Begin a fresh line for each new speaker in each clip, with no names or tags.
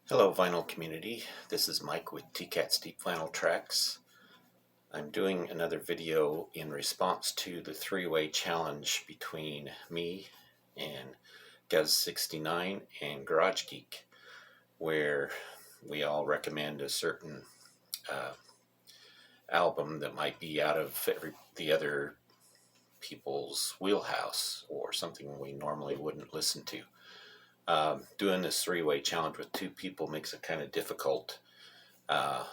Hello vinyl community, this is Mike with TCAT's Deep Vinyl Tracks. I'm doing another video in response to the three-way challenge between me and Guz69 and Garage Geek, where we all recommend a certain album that might be out of the other people's wheelhouse or something we normally wouldn't listen to. Doing this three-way challenge with two people makes it kind of difficult.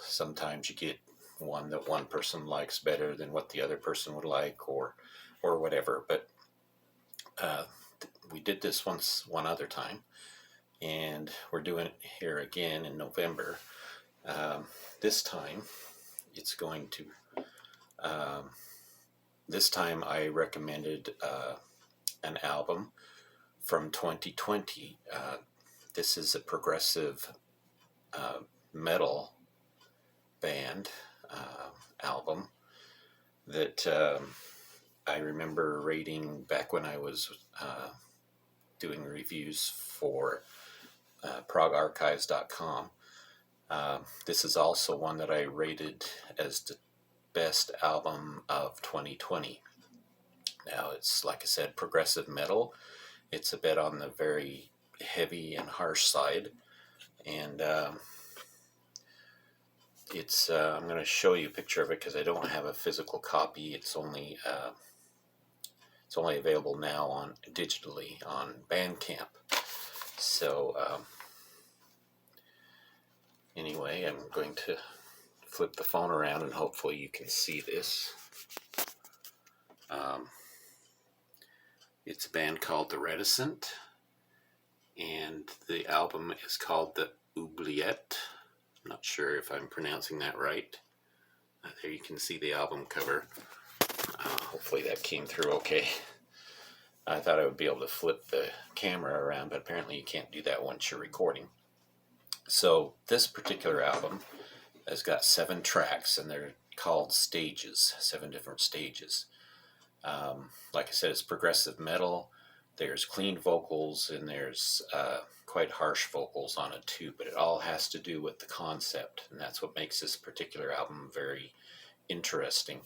Sometimes you get one that one person likes better than what the other person would like, or whatever. But we did this one other time, and we're doing it here again in November. This time, it's going to. This time, I recommended an album from 2020. This is a progressive metal band album that I remember rating back when I was doing reviews for progarchives.com. This is also one that I rated as the best album of 2020. Now, it's, like I said, progressive metal. It's a bit on the very heavy and harsh side, and I'm going to show you a picture of it because I don't have a physical copy. It's only available now digitally on Bandcamp. So anyway, I'm going to flip the phone around and hopefully you can see this. It's a band called the Reticent, and the album is called the Oubliette. I'm not sure if I'm pronouncing that right. There you can see the album cover. Hopefully that came through okay. I thought I would be able to flip the camera around, but apparently you can't do that once you're recording. So this particular album has got 7 tracks, and they're called stages, 7 different stages. Like I said, it's progressive metal. There's clean vocals, and there's quite harsh vocals on it too, but it all has to do with the concept, and that's what makes this particular album very interesting.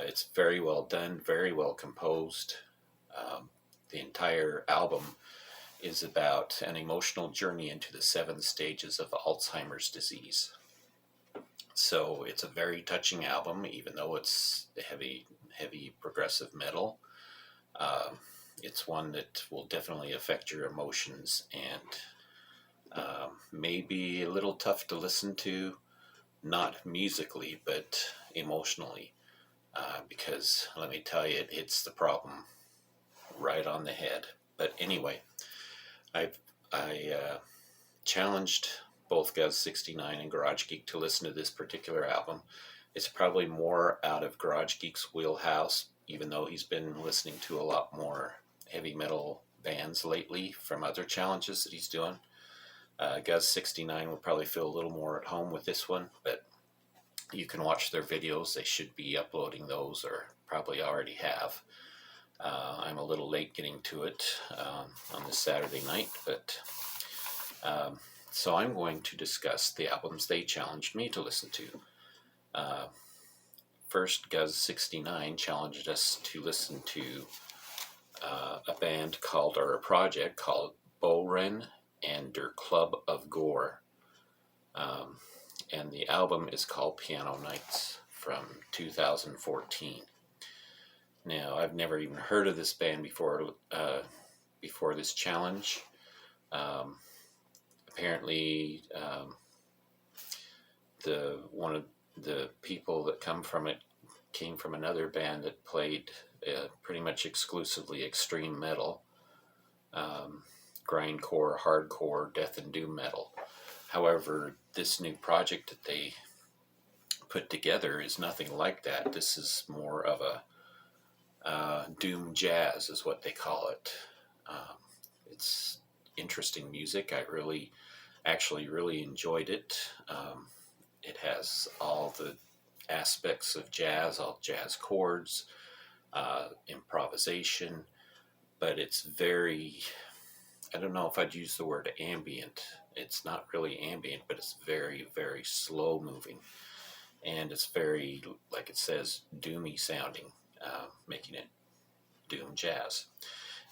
It's very well done, very well composed. The entire album is about an emotional journey into the 7 stages of Alzheimer's disease. So it's a very touching album, even though it's heavy progressive metal. It's one that will definitely affect your emotions, and may be a little tough to listen to, not musically, but emotionally, because let me tell you, it hits the problem right on the head. But anyway, I challenged both Guz69 and Garage Geek to listen to this particular album. It's probably more out of Garage Geek's wheelhouse, even though he's been listening to a lot more heavy metal bands lately from other challenges that he's doing. Guz69 will probably feel a little more at home with this one, but you can watch their videos. They should be uploading those, or probably already have. I'm a little late getting to it on this Saturday night, but so I'm going to discuss the albums they challenged me to listen to. First, Guz69 challenged us to listen to a band called, or a project called, Bohren and Der Club of Gore. And the album is called Piano Nights from 2014. Now, I've never even heard of this band before this challenge. Apparently, one of the people that come from it came from another band that played pretty much exclusively extreme metal, grindcore, hardcore, death and doom metal. However, this new project that they put together is nothing like that. This is more of a doom jazz is what they call it. It's interesting music. I really enjoyed it. It has all the aspects of jazz, all jazz chords, improvisation, but it's very I don't know if I'd use the word ambient. It's not really ambient, but it's very, very slow moving. And it's very, like it says, doomy sounding, making it doom jazz.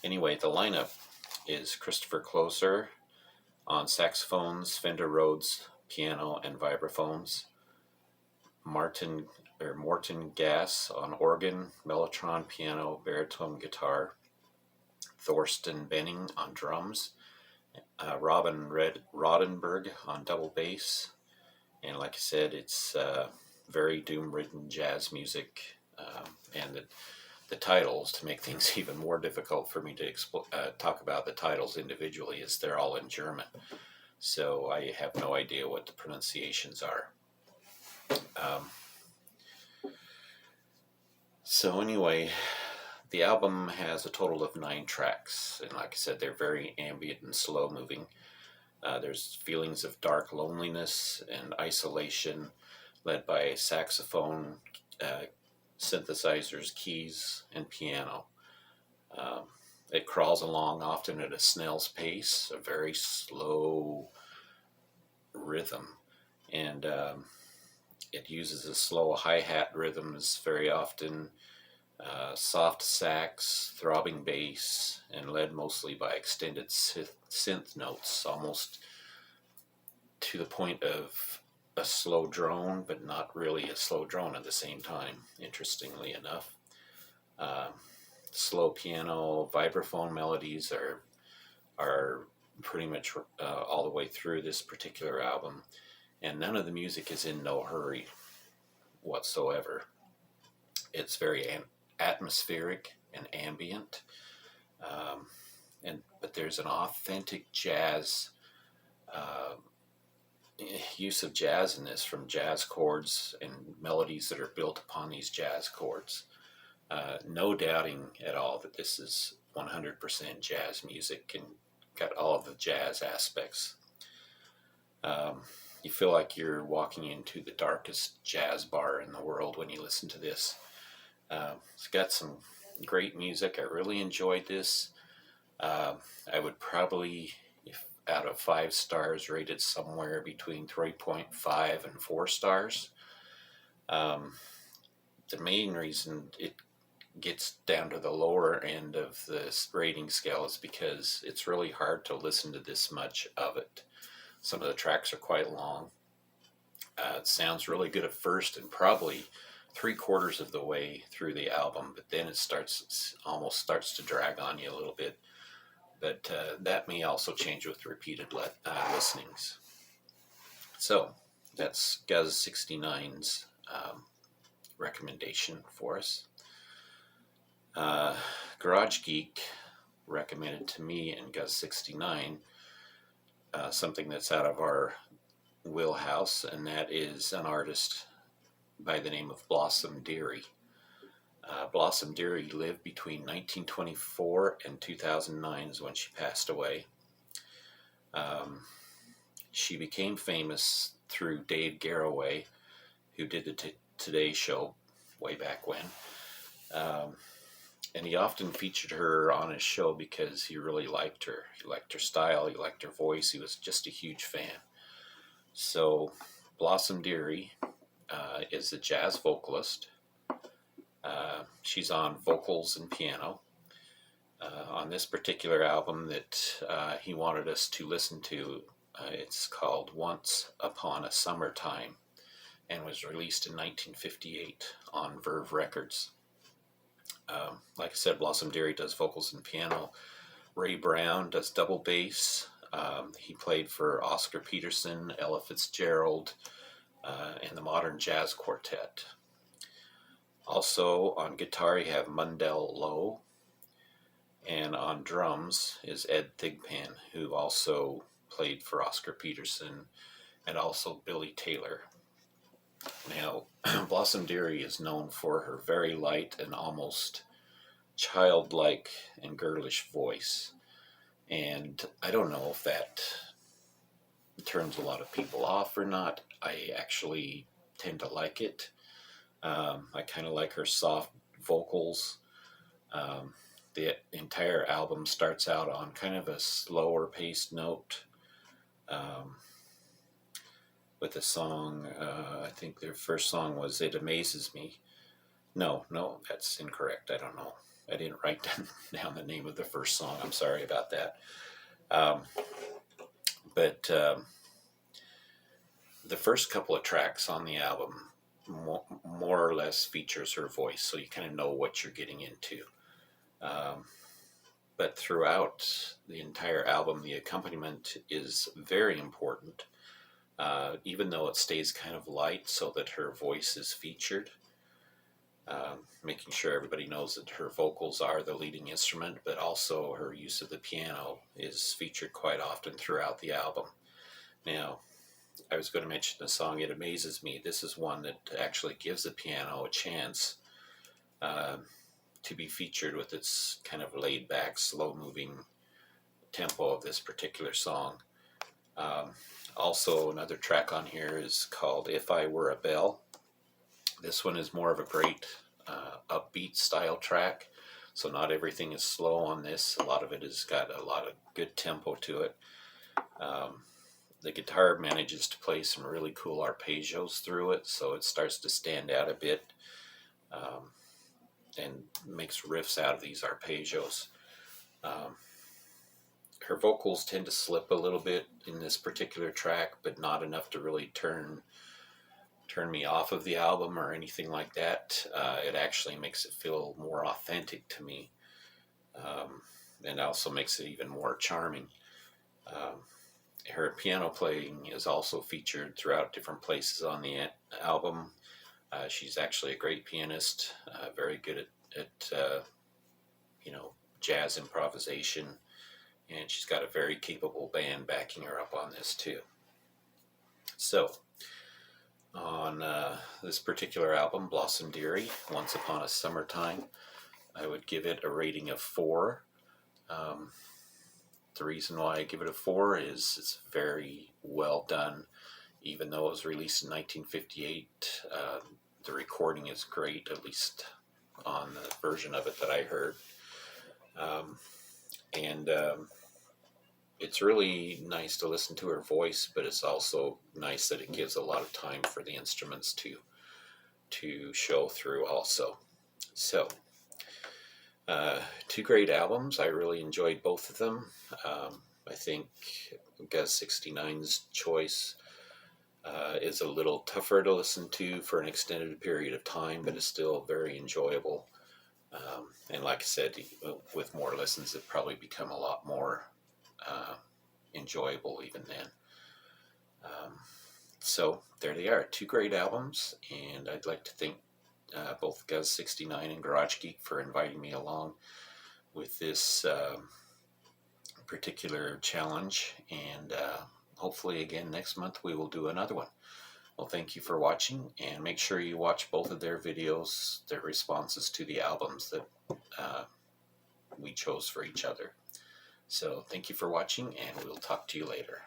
Anyway, the lineup is Christopher Closer on saxophones, Fender Rhodes piano and vibraphones, Morton Gass on organ, mellotron piano, baritone guitar, Thorsten Benning on drums, Robin Roddenberg on double bass, and like I said, it's very doom-ridden jazz music, and the titles, to make things even more difficult for me to talk about the titles individually, is they're all in German, so I have no idea what the pronunciations are. So anyway, the album has a total of 9 tracks, and like I said, they're very ambient and slow moving. There's feelings of dark loneliness and isolation, led by saxophone, synthesizers, keys, and piano. It crawls along often at a snail's pace, a very slow rhythm, and it uses a slow hi-hat rhythms very often, soft sax, throbbing bass, and led mostly by extended synth notes, almost to the point of a slow drone, but not really a slow drone at the same time, interestingly enough. Slow piano, vibraphone melodies are pretty much all the way through this particular album, and none of the music is in no hurry whatsoever. It's very atmospheric and ambient, but there's an authentic jazz use of jazz in this, from jazz chords and melodies that are built upon these jazz chords. No doubting at all that this is 100% jazz music and got all of the jazz aspects. You feel like you're walking into the darkest jazz bar in the world when you listen to this. It's got some great music. I really enjoyed this. I would probably, if out of 5 stars, rate it somewhere between 3.5 and 4 stars. The main reason it gets down to the lower end of this rating scale is because it's really hard to listen to this much of it. Some of the tracks are quite long. It sounds really good at first and probably 3/4 of the way through the album, but then it almost starts to drag on you a little bit. But that may also change with repeated listenings. So that's Guz 69's recommendation for us. Garage Geek recommended to me and Guz 69 something that's out of our wheelhouse, and that is an artist by the name of Blossom Dearie. Blossom Dearie lived between 1924 and 2009 is when she passed away. She became famous through Dave Garroway, who did the Today Show way back when. And he often featured her on his show because he really liked her. He liked her style, he liked her voice, he was just a huge fan. So Blossom Dearie is a jazz vocalist. She's on vocals and piano. On this particular album that he wanted us to listen to, it's called Once Upon a Summertime and was released in 1958 on Verve Records. Like I said, Blossom Dearie does vocals and piano. Ray Brown does double bass. He played for Oscar Peterson, Ella Fitzgerald, and the Modern Jazz Quartet. Also on guitar you have Mundell Lowe, and on drums is Ed Thigpen, who also played for Oscar Peterson and also Billy Taylor. Now, Blossom Dearie is known for her very light and almost childlike and girlish voice, and I don't know if that turns a lot of people off or not. I actually tend to like it. I kind of like her soft vocals. The entire album starts out on kind of a slower paced note, with a song, I think their first song was It Amazes Me. No, that's incorrect. I don't know. I didn't write down the name of the first song. I'm sorry about that. Um, but the first couple of tracks on the album more or less features her voice, so you kind of know what you're getting into. But throughout the entire album, the accompaniment is very important, even though it stays kind of light so that her voice is featured. Making sure everybody knows that her vocals are the leading instrument, but also her use of the piano is featured quite often throughout the album. Now, I was going to mention the song It Amazes Me. This is one that actually gives the piano a chance to be featured with its kind of laid-back, slow-moving tempo of this particular song. Also, another track on here is called If I Were a Bell. This one is more of a great upbeat style track, so not everything is slow on this. A lot of it has got a lot of good tempo to it. The guitar manages to play some really cool arpeggios through it, so it starts to stand out a bit, and makes riffs out of these arpeggios. Her vocals tend to slip a little bit in this particular track, but not enough to really turn me off of the album or anything like that. It actually makes it feel more authentic to me, and also makes it even more charming. Her piano playing is also featured throughout different places on the album. She's actually a great pianist, very good at jazz improvisation, and she's got a very capable band backing her up on this too. So, on this particular album, Blossom Dearie, Once Upon a Summertime, I would give it a rating of 4. The reason why I give it a 4 is it's very well done. Even though it was released in 1958, the recording is great, at least on the version of it that I heard. And it's really nice to listen to her voice, but it's also nice that it gives a lot of time for the instruments to show through also. So, 2 great albums. I really enjoyed both of them. I think Guz 69's choice is a little tougher to listen to for an extended period of time, but it's still very enjoyable. And like I said, with more listens, it probably become a lot more enjoyable even then. So there they are, 2 great albums, and I'd like to thank both Guz 69 and Garage Geek for inviting me along with this particular challenge, and hopefully again next month we will do another one. Well, thank you for watching, and make sure you watch both of their videos, their responses to the albums that we chose for each other. So thank you for watching, and we'll talk to you later.